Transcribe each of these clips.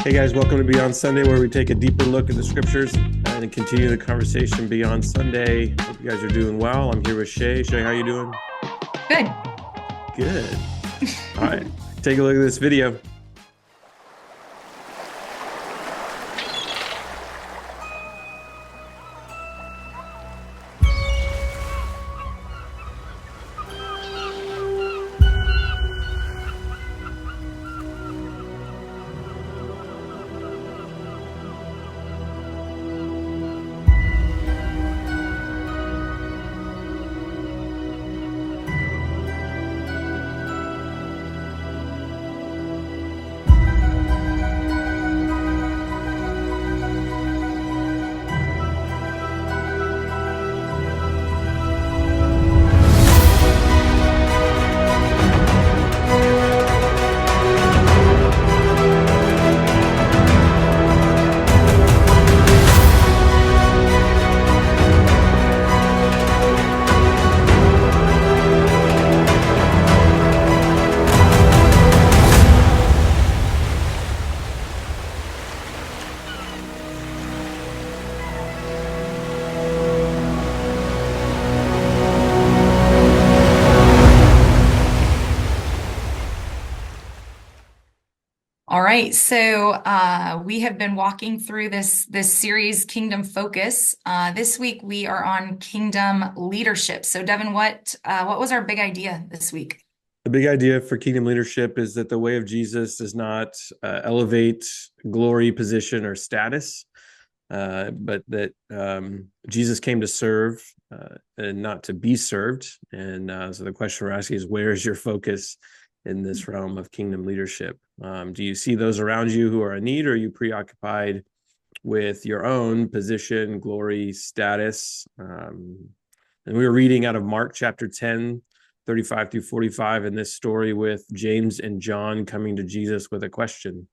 Hey guys, welcome to Beyond Sunday, where we take a deeper look at the scriptures and continue the conversation beyond Sunday. Hope you guys are doing well. I'm here with Shay. Shay, how you doing? Good. Good. All right, take a look at this video. All right. So we have been walking through this series, Kingdom Focus. This week we are on Kingdom Leadership. So Devin, what was our big idea this week? The big idea for kingdom leadership is that the way of Jesus does not elevate glory, position, or status, but that Jesus came to serve and not to be served. And so the question we're asking is, where is your focus in this realm of kingdom leadership? Do you see those around you who are in need, or are you preoccupied with your own position, glory, status? And we were reading out of Mark chapter 10, 35 through 45, in this story with James and John coming to Jesus with a question.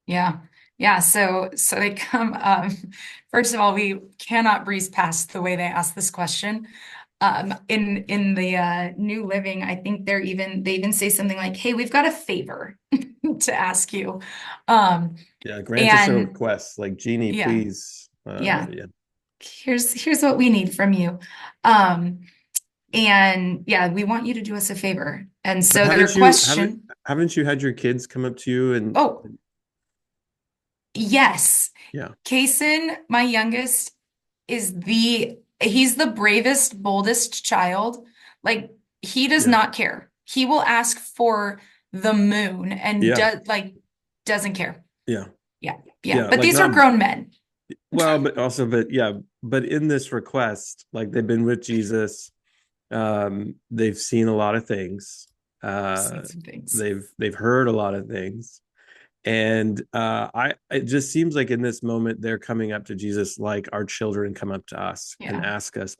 Yeah. Yeah. So they come, first of all, we cannot breeze past the way they ask this question. In the New Living, I think they even say something like, "Hey, we've got a favor to ask you." Grant us a And request, like, Genie, yeah, please. yeah. Here's what we need from you. And yeah, we want you to do us a favor. And But so their question, haven't you had your kids come up to you and oh, yes. yeah, Kason, my youngest, he's the bravest, boldest child. Like, he does yeah, not care. He will ask for the moon and yeah, doesn't care. yeah, Yeah. Yeah. yeah, But like, these are not grown men. well, but in this request, like, they've been with Jesus, they've seen a lot of things, Seen some things. they've heard a lot of things. And it just seems like in this moment they're coming up to Jesus like our children come up to us and Yeah. ask us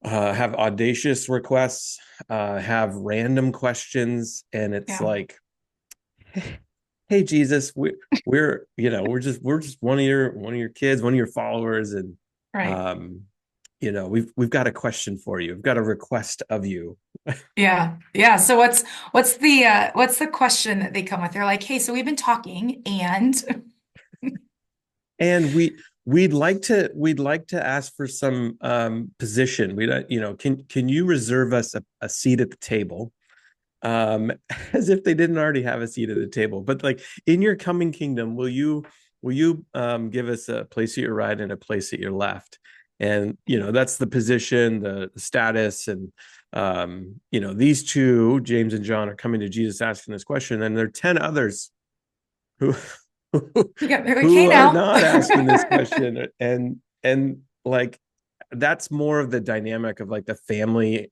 have audacious requests, have random questions, and it's Yeah. like, hey Jesus, we're just one of your kids, one of your followers, and Right. we've got a question for you. We've got a request of you. Yeah. Yeah. So what's the question that they come with? They're like, "Hey, so we've been talking and And we'd like to ask for some position. Can you reserve us a seat at the table? As if they didn't already have a seat at the table. But, like, in your coming kingdom, will you give us a place at your right and a place at your left? And that's the position, the status. And these two, James and John, are coming to Jesus asking this question, and there are 10 others who yeah, they're like, "Hey who are now." not asking this question. And like, that's more of the dynamic of, like, the family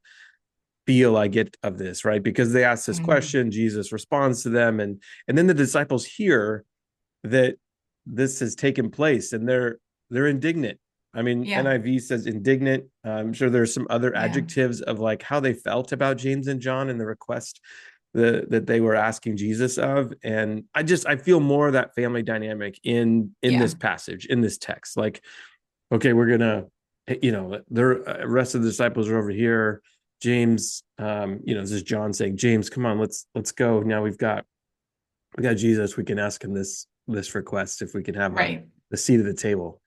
feel I get of this, right? Because they ask this Mm, question, Jesus responds to them, and then the disciples hear that this has taken place, and they're indignant. I mean, yeah. NIV says indignant. I'm sure there's some other Yeah. adjectives of, like, how they felt about James and John and the request that they were asking Jesus of. And I feel more of that family dynamic in Yeah. this passage, in this text. Like, okay, we're gonna, the rest of the disciples are over here. James, this is John saying, James, come on, let's go. Now we've got we got Jesus, we can ask him this request if we can have Right. the seat of the table.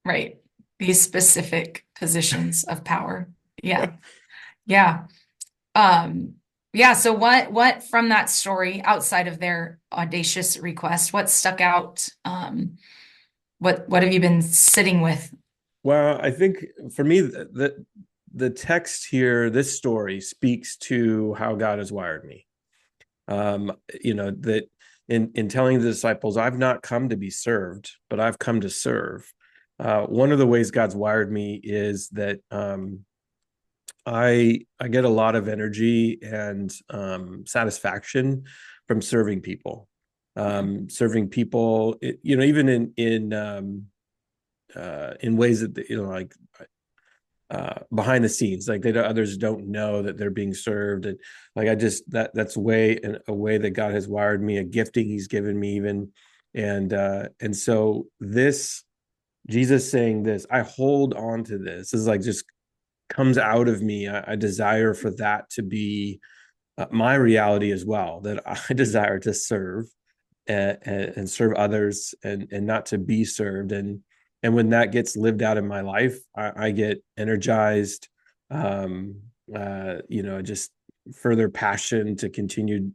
Right. These specific positions of power. Yeah. Yeah. Um, yeah. So what from that story outside of their audacious request, what stuck out? What have you been sitting with? Well, I think for me, the text here, this story speaks to how God has wired me. That in telling the disciples, I've not come to be served, but I've come to serve. One of the ways God's wired me is that I get a lot of energy and satisfaction from serving people. Yeah. Serving people, even in ways that like behind the scenes, like others don't know that they're being served, and like I just that's a way that God has wired me, a gifting He's given me, even, and so this Jesus saying this, I hold on to this is like just comes out of me. I desire for that to be my reality as well. That I desire to serve and serve others and not to be served. And when that gets lived out in my life, I get energized. Um, just further passion to continue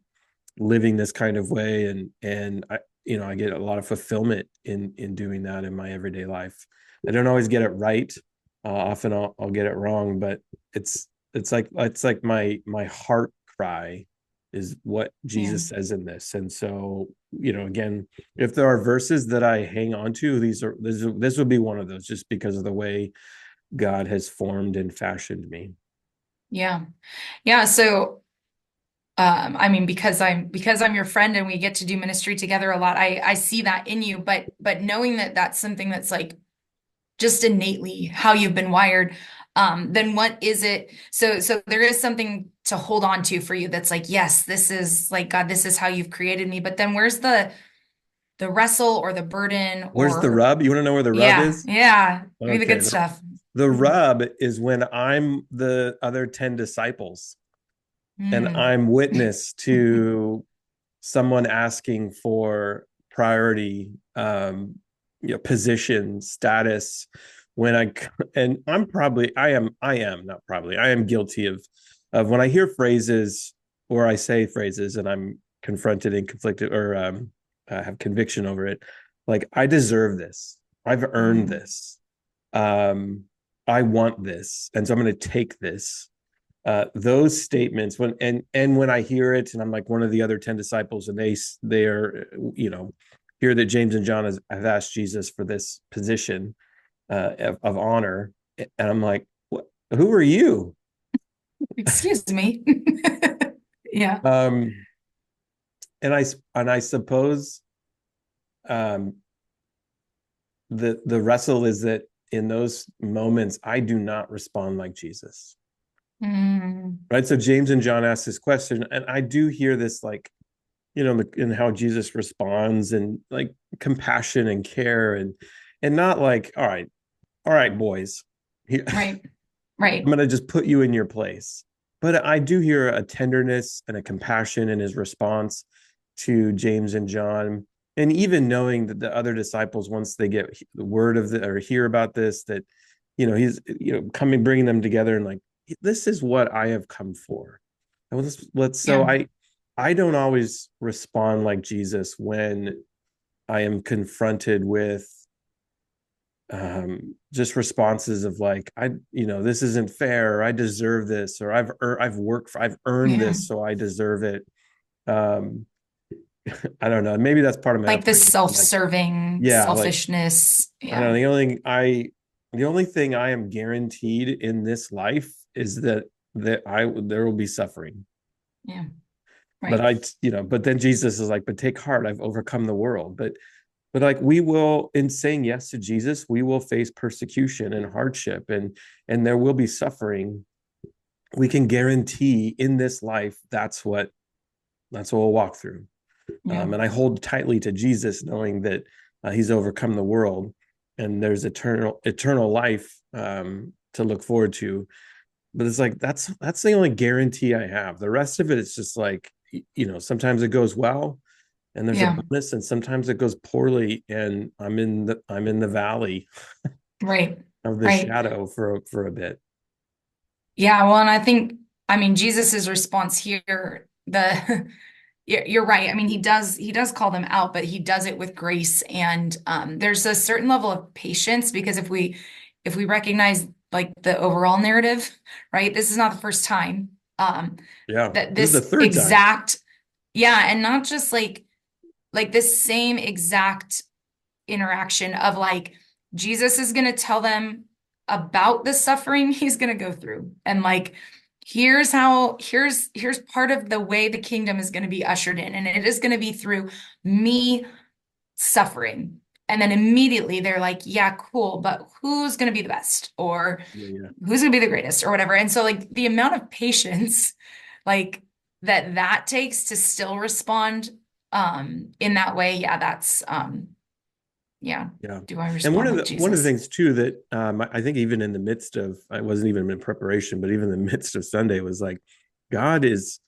living this kind of way, and I get a lot of fulfillment in doing that in my everyday life. I don't always get it right. Often I'll get it wrong, but it's like my heart cry is what Yeah. Jesus says in this. And so, again, if there are verses that I hang on to, this would be one of those, just because of the way God has formed and fashioned me. Yeah. Yeah. So I mean, because I'm your friend and we get to do ministry together a lot, I see that in you, but knowing that that's something that's like just innately how you've been wired, then what is it? So there is something to hold on to for you that's like, yes, this is like God, this is how you've created me. But then where's the wrestle or the burden Where's the or rub? You want to know where the rub yeah, is? yeah, give me the Okay. good stuff. The Mhm. rub is when I'm the other 10 disciples and Mm. I'm witness to someone asking for priority, position, status. When and I am not probably, I am guilty of when I hear phrases or I say phrases and I'm confronted and conflicted, or have conviction over it. Like, I deserve this. I've earned Mm. this. Um, I want this, and so I'm going to take this. Those statements, when when I hear it, and I'm like one of the other 10 disciples, and they are, hear that James and John have asked Jesus for this position of honor, and I'm like, what? Who are you? Excuse me. Yeah. Um, and I suppose um, the wrestle is that in those moments I do not respond like Jesus. Mm. Right. So James and John ask this question, and I do hear this, like, in how Jesus responds, and like compassion and care, and not like, all right, boys, I'm Right. Right. gonna just put you in your place. But I do hear a tenderness and a compassion in his response to James and John. And even knowing that the other disciples, once they get the word of or hear about this, that, he's, coming, bringing them together and like, this is what I have come for. And so Yeah. I don't always respond like Jesus when I am confronted with just responses of like, this isn't fair, or I deserve this, or I've earned Yeah. this, so I deserve it. um I don't know, maybe that's part of my Like this upbringing. Like, self-serving yeah, like, selfishness. I don't know, Yeah. the only thing I am guaranteed in this life is that there will be suffering. Yeah. But Right. but then Jesus is like, but take heart, I've overcome the world. But like, we will, in saying yes to Jesus, we will face persecution and hardship, and there will be suffering. We can guarantee in this life that's what we'll walk through. Yeah. And I hold tightly to Jesus, knowing that he's overcome the world, and there's eternal life to look forward to. But it's like, that's the only guarantee I have. The rest of it, it's just like, sometimes it goes well, and there's a Yeah. bonus, and sometimes it goes poorly, and I'm in the valley Right. of the Right. shadow for a bit. Yeah. Well, and I think, I mean, Jesus's response here, the you're right. I mean, he does call them out, but he does it with grace. And there's a certain level of patience because if we recognize like the overall narrative, right? This is not the first time Yeah, that this is the this third time. exact, yeah, and not just like this same exact interaction of like Jesus is going to tell them about the suffering he's going to go through and like here's part of the way the kingdom is going to be ushered in and it is going to be through me suffering. And then immediately they're like, yeah, cool, but who's going to be the best or Yeah, yeah, who's going to be the greatest or whatever. And so like the amount of patience like that takes to still respond in that way, yeah, that's yeah. yeah. Do I And one respond of like the Jesus? things too that I think even in the midst of, I wasn't even in preparation, but even in the midst of Sunday was like, God is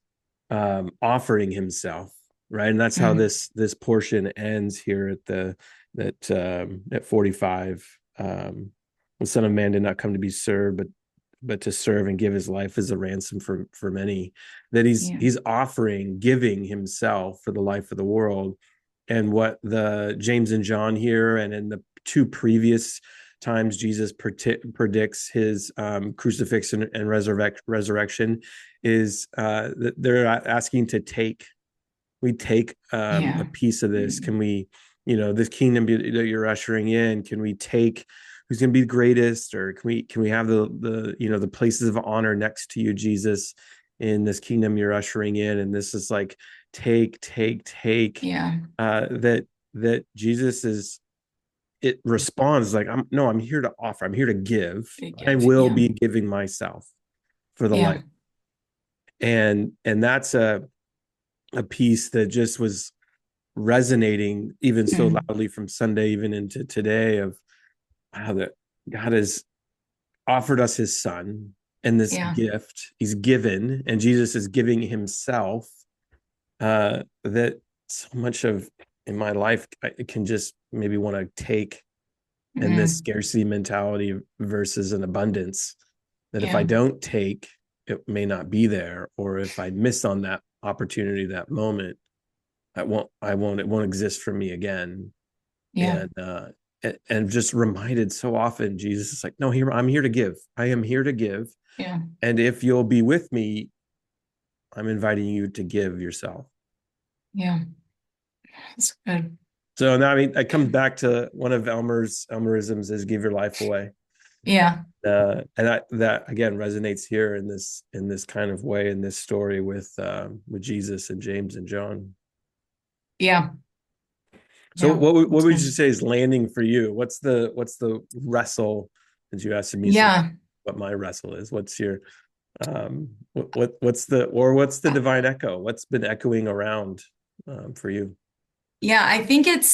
offering Himself, right? And that's how Mm, this portion ends here at 45. The Son of Man did not come to be served, but to serve and give His life as a ransom for many. That He's yeah. He's offering, giving Himself for the life of the world. And what the James and John here, and in the two previous times Jesus predicts His crucifixion and resurrection, is that they're asking to take we take a Yeah. piece of this. Mm, Can we, this kingdom that you're ushering in, can we take who's going to be the greatest, or can we have the places of honor next to you, Jesus, in this kingdom you're ushering in? And this is like take yeah. that Jesus is, it responds like, I'm here to offer, I'm here to give, Big I give. will Yeah. be giving myself for the life. Yeah. And that's a piece that just was resonating even so Mm, loudly from Sunday even into today, of how that God has offered us His Son, and this yeah. gift He's given, and Jesus is giving Himself, that so much of in my life I can just maybe want to take, and this Mm, scarcity mentality versus an abundance, that if I yeah. don't take, it may not be there, or if I miss on that opportunity, that moment, it won't exist for me again. Yeah. And just reminded so often, Jesus is like, no, here, I'm here to give, I am here to give, Yeah. and if you'll be with me, I'm inviting you to give yourself. Yeah. That's good. So now, I mean, it comes back to one of Elmerisms, is give your life away. Yeah. And that again resonates here in this kind of way, in this story with Jesus and James and John. Yeah. So Yeah. what That's would you good. say is landing for you? What's the wrestle? As you asked me some, Yeah. what my wrestle is. What's your what's the divine echo? What's been echoing around for you? Yeah, I think it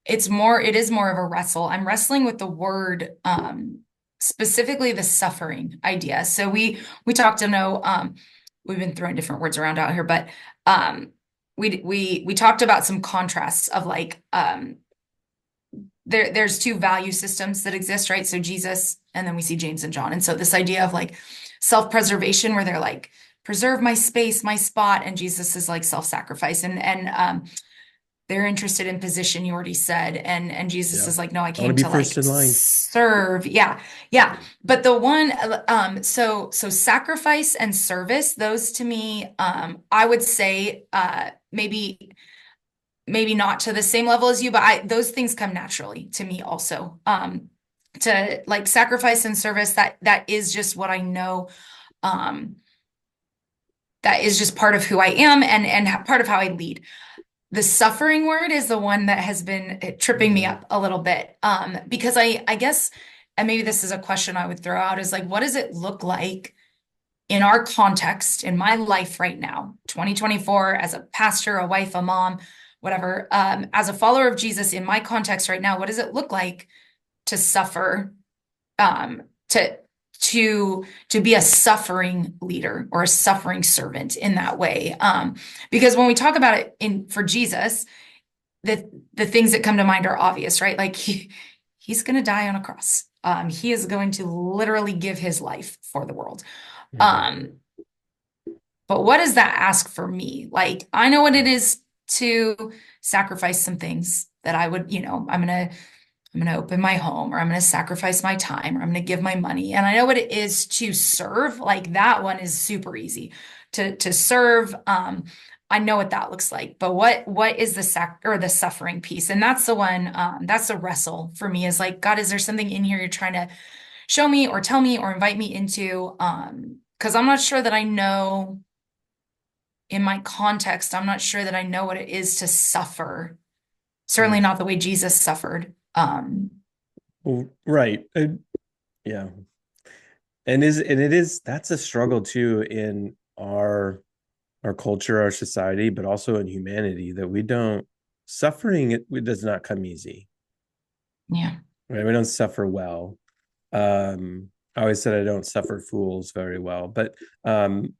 is more of a wrestle. I'm wrestling with the word specifically the suffering idea. So we talked to know we've been throwing different words around out here, but we talked about some contrasts of like there's two value systems that exist, right? So Jesus and then we see James and John. And so this idea of like self-preservation where they're like preserve my space, my spot, and Jesus is like self-sacrifice and they're interested in position, you already said, and Jesus Yeah, is like, no, I I want to came be to first like in line. serve. Yeah, yeah. But the one so sacrifice and service, those to me, I would say maybe not to the same level as you, but those things come naturally to me also. To like sacrifice and service, that is just what I know. Um, that is just part of who I am and part of how I lead. The suffering word is the one that has been tripping me Yeah. up a little bit. Because I guess, and maybe this is a question I would throw out is like, what does it look like in our context, in my life right now, 2024, as a pastor, a wife, a mom, whatever, as a follower of Jesus in my context right now, what does it look like to suffer, um, to to be a suffering leader or a suffering servant in that way. Because when we talk about it in for Jesus, the things that come to mind are obvious, right? Like he's going to die on a cross. He is going to literally give his life for the world. Mhm. Um, but what does that ask for me? Like, I know what it is to sacrifice some things that I would, I'm gonna open my home, or I'm gonna sacrifice my time, or I'm gonna give my money. And I know what it is to serve. Like that one is super easy to serve. I know what that looks like. But what is the the suffering piece? And that's the one, that's a wrestle for me, is like, God, is there something in here you're trying to show me or tell me or invite me into? Because I'm not sure that I know in my context, I'm not sure that I know what it is to suffer. Certainly Mm. not the way Jesus suffered. Well, right. Yeah. And it is that's a struggle too in our culture, our society, but also in humanity, that we don't suffering it does not come easy. Yeah. Right? We don't suffer well. I always said I don't suffer fools very well, but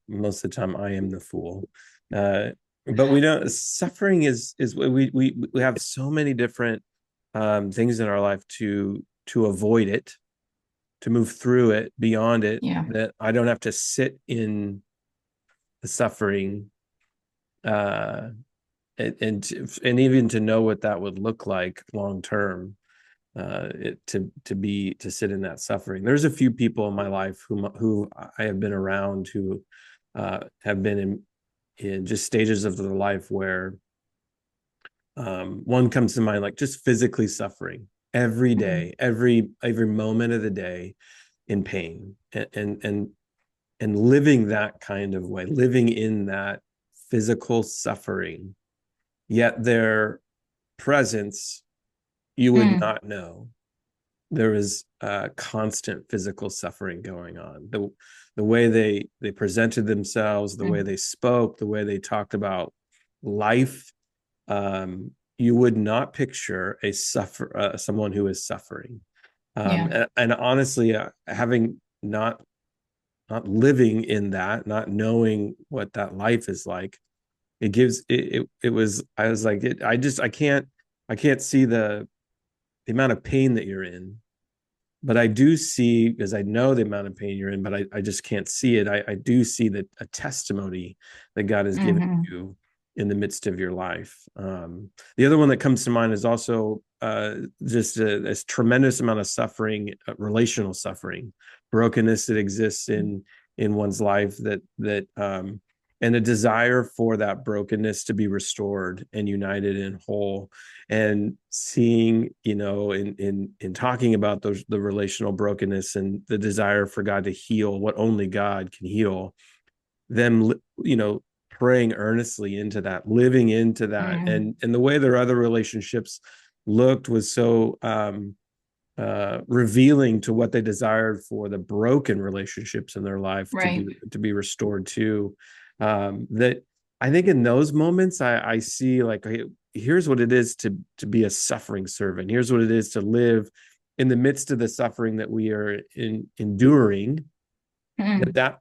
most of the time I am the fool. Uh, but we don't suffering is we have so many different things in our life to avoid it, to move through it, beyond it, Yeah. that I don't have to sit in the suffering, uh, and even to know what that would look like long term, to sit in that suffering. There's a few people in my life who I have been around who have been in just stages of their life where one comes to mind, like just physically suffering every Mm, day, every moment of the day, in pain, and living that kind of way, living in that physical suffering, yet their presence you would mm, not know. There is constant physical suffering going on. The way they presented themselves, the way mm. they spoke, the way they talked about life, you would not picture someone who is suffering. Yeah. And honestly, having not living in that, not knowing what that life is like, it gives it was I was like I can't see the amount of pain that you're in, but I do see, because I know the amount of pain you're in, but I just can't see it. I do see that a testimony that God has given Hmm. you in the midst of your life. The other one that comes to mind is also just a tremendous amount of suffering, relational suffering, brokenness that exists in one's life, and a desire for that brokenness to be restored and united and whole. And seeing, in talking about the relational brokenness and the desire for God to heal what only God can heal, them, praying earnestly into that, living into that, Hmm. and the way their other relationships looked was so revealing to what they desired for the broken relationships in their life Right. to be restored to. That I think in those moments I see, like, hey, here's what it is to be a suffering servant. Here's what it is to live in the midst of the suffering that we are enduring. Mm. That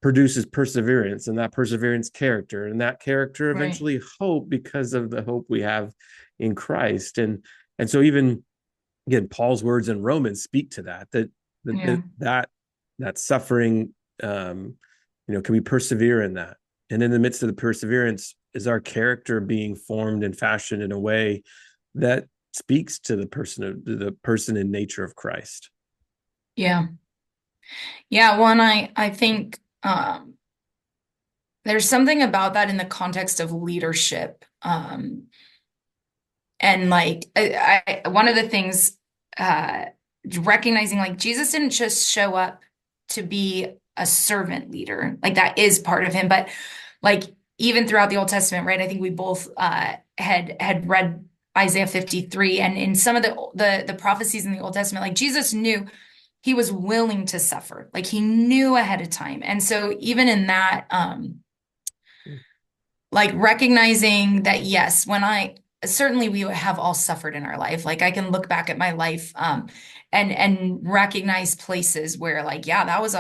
produces perseverance, and that perseverance character, and that character Right. eventually hope, because of the hope we have in Christ. And so, even again, Paul's words in Romans speak to Yeah. that suffering, can we persevere in that? And in the midst of the perseverance is our character being formed and fashioned in a way that speaks to the person and nature of Christ. Yeah. Yeah. One, I think there's something about that in the context of leadership. And like one of the things, uh, recognizing like Jesus didn't just show up to be a servant leader, like that is part of him, but like even throughout the Old Testament, right? I think we both had read Isaiah 53, and in some of the prophecies in the Old Testament, like Jesus knew he was willing to suffer, like he knew ahead of time, and so even in that, like recognizing that yes, when I certainly we have all suffered in our life, like I can look back at my life, and recognize places where like, yeah, that was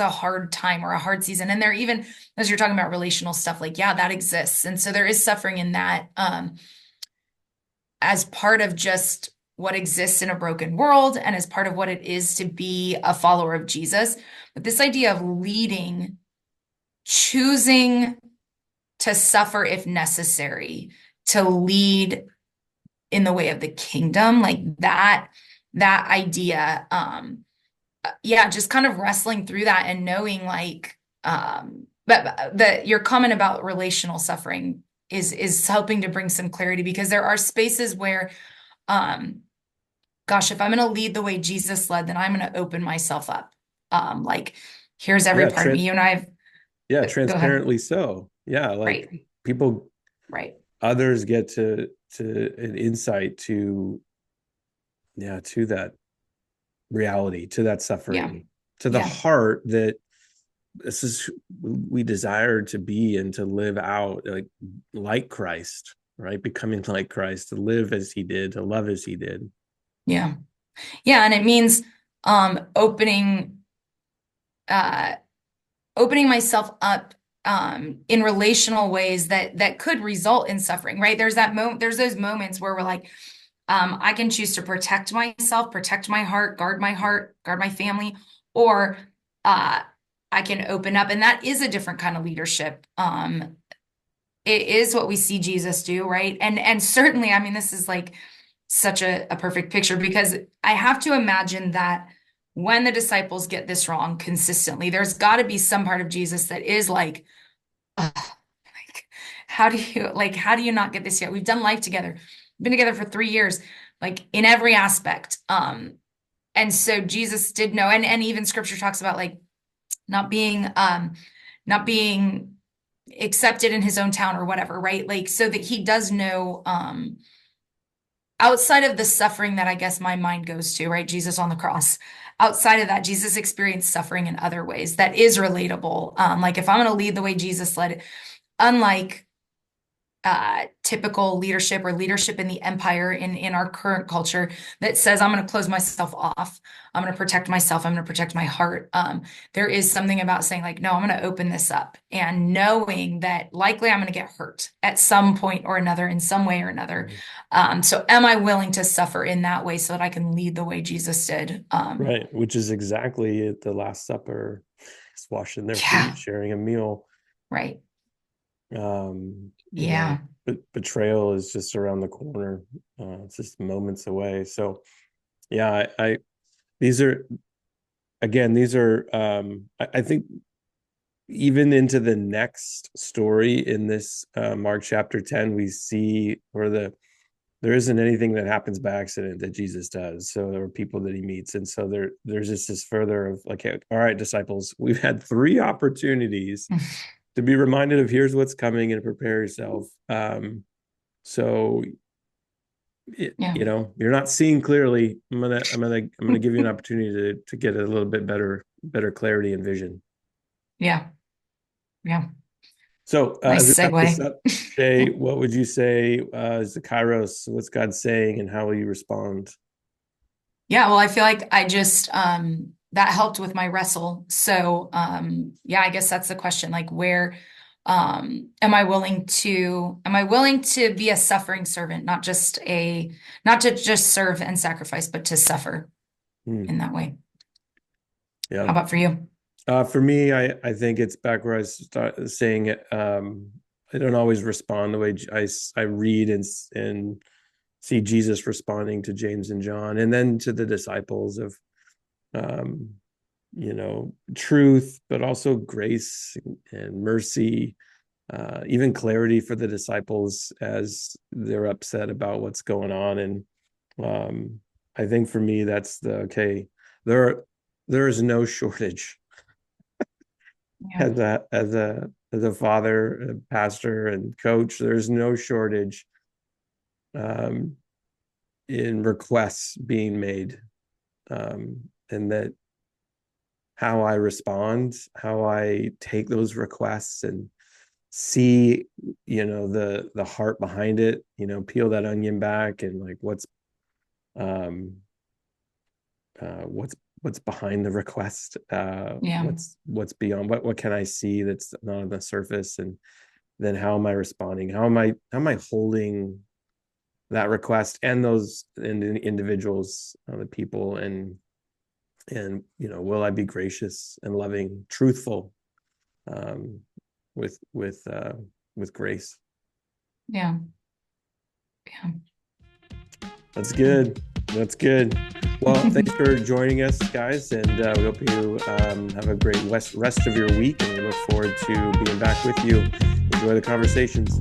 a hard time or a hard season. And there even, as you're talking about relational stuff, like, yeah, that exists. And so there is suffering in that, as part of just what exists in a broken world and as part of what it is to be a follower of Jesus. But this idea of leading, choosing to suffer if necessary, to lead in the way of the kingdom, like that idea, yeah, just kind of wrestling through that and knowing like, but your comment about relational suffering is helping to bring some clarity, because there are spaces where, um gosh, if I'm going to lead the way Jesus led, then I'm going to open myself up. Like, here's every Yeah, part of me. You and I've go ahead. transparently so. Yeah, like Right, people, right. others get to an insight to, yeah, to that reality, to that Yeah, suffering, to the yeah, heart that this is we desire to be and to live out like Christ, right? Becoming like Christ, to live as he did, to love as he did. yeah, yeah. And it means opening uh opening myself up in relational ways that could result in suffering, right? There's that moment, there's those moments where we're like, I can choose to protect myself, protect my heart, guard my family, or uh, I can open up. And that is a different kind of leadership. It is what we see Jesus do, right? And certainly, I mean, this is like such a perfect picture, because I have to imagine that when the disciples get this wrong consistently, there's got to be some part of Jesus that is like, "Ugh, like, how do you not get this yet? We've done life together, been together for 3 years, like in every aspect." And so Jesus did know, and even scripture talks about like not being not being accepted in his own town or whatever, right? Like, so that he does know, outside of the suffering that I guess my mind goes to, right? Jesus on the cross. Outside of that, Jesus experienced suffering in other ways that is relatable. Like if I'm going to lead the way Jesus led, unlike typical leadership or leadership in the empire in our current culture that says I'm going to close myself off, I'm going to protect myself, I'm going to protect my heart. There is something about saying like, no, I'm going to open this up, and knowing that likely I'm going to get hurt at some point or another, in some way or another. So am I willing to suffer in that way so that I can lead the way Jesus did? Right, which is exactly at the Last Supper. It's washing their feet, Yeah, sharing a meal. right. You know, Yeah, but betrayal is just around the corner. It's just moments away. So yeah, I these are, again, these are I think even into the next story in this Mark chapter 10, we see where there isn't anything that happens by accident that Jesus does. So there are people that he meets. And so there's just this further of like, hey, all right, disciples, we've had 3 opportunities to be reminded of here's what's coming and prepare yourself. So yeah, you're not seeing clearly. I'm gonna give you an opportunity to get a little bit better clarity and vision. yeah, yeah. So as Nice we wrap this segue. up, Shay, what would you say is the Kairos? What's God saying, and how will you respond? Yeah, well, I feel like I just that helped with my wrestle. So yeah, I guess that's the question. Like where am I willing to be a suffering servant, not to just serve and sacrifice, but to suffer Hmm. in that way. Yeah. How about for you? For me, I think it's back where I start saying it. I don't always respond the way I read and see Jesus responding to James and John, and then to the disciples of um, truth, but also grace and mercy, even clarity for the disciples as they're upset about what's going on. And I think for me, that's the okay. There, there is no shortage Yeah, as a father, a pastor, and coach. There's no shortage um, in requests being made, and that how I respond, how I take those requests and see, the heart behind it, peel that onion back and like um what's behind the request, Yeah. what's beyond, what can I see that's not on the surface, and then how am I responding, how am I holding that request and those individuals, the people, and will I be gracious and loving, truthful, um, with grace. Yeah. Yeah. That's good. That's good. Well, thanks for joining us, guys, and we hope you have a great rest of your week, and we look forward to being back with you. Enjoy the conversations.